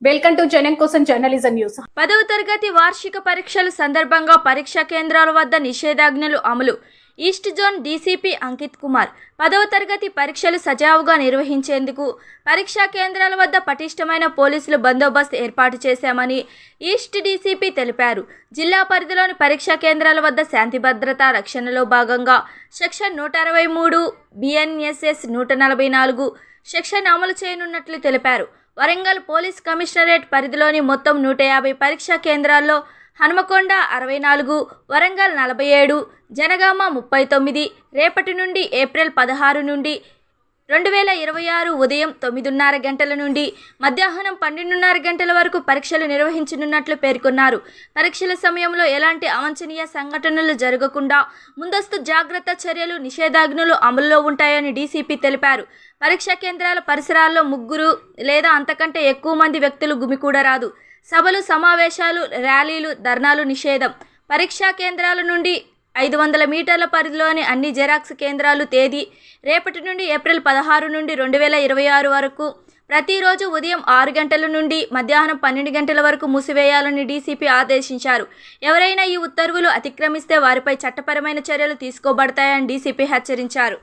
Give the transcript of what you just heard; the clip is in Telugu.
వెల్కమ్ టు జనం కోసం జర్నలిజం న్యూస్. 10వ తరగతి వార్షిక పరీక్షల సందర్భంగా పరీక్షా కేంద్రాల వద్ద నిషేధాజ్ఞలు అమలు. East zone DCP Ankit Kumar 10వ తరగతి పరీక్షలు సజావుగా నిర్వహించేందుకు పరీక్షా కేంద్రాల వద్ద పటిష్టమైన పోలీసులు బందోబస్తు ఏర్పాటు చేశామని ఈస్ట్ డీసీపీ తెలిపారు. జిల్లా పరిధిలోని పరీక్షా కేంద్రాల వద్ద శాంతి భద్రతా రక్షణలో భాగంగా సెక్షన్ 163, BNSS 144 సెక్షన్ అమలు చేయనున్నట్లు తెలిపారు. వరంగల్ పోలీస్ కమిషనరేట్ పరిధిలోని మొత్తం 150 పరీక్షా కేంద్రాల్లో హనుమకొండ 64, వరంగల్ 47, జనగామ 39 రేపటి నుండి ఏప్రిల్ 16 నుండి 2026 ఉదయం 9:30 గంటల నుండి మధ్యాహ్నం 12:30 గంటల వరకు పరీక్షలు నిర్వహించనున్నట్లు పేర్కొన్నారు. పరీక్షల సమయంలో ఎలాంటి అవాంఛనీయ సంఘటనలు జరగకుండా ముందస్తు జాగ్రత్త చర్యలు, నిషేధాజ్ఞలు అమల్లో ఉంటాయని డీసీపీ తెలిపారు. పరీక్షా కేంద్రాల పరిసరాల్లో 3 లేదా అంతకంటే ఎక్కువ మంది వ్యక్తులు గుమికూడరాదు. సభలు, సమావేశాలు, ర్యాలీలు, ధర్నాలు నిషేధం. పరీక్షా కేంద్రాల నుండి 500 మీటర్ల పరిధిలోని అన్ని జెరాక్స్ కేంద్రాలు తేదీ రేపటి నుండి ఏప్రిల్ 16 నుండి 2026 వరకు ప్రతిరోజు ఉదయం 6 గంటల నుండి మధ్యాహ్నం 12 గంటల వరకు మూసివేయాలని డీసీపీ ఆదేశించారు. ఎవరైనా ఈ ఉత్తర్వులు అతిక్రమిస్తే వారిపై చట్టపరమైన చర్యలు తీసుకోబడతాయని డీసీపీ హెచ్చరించారు.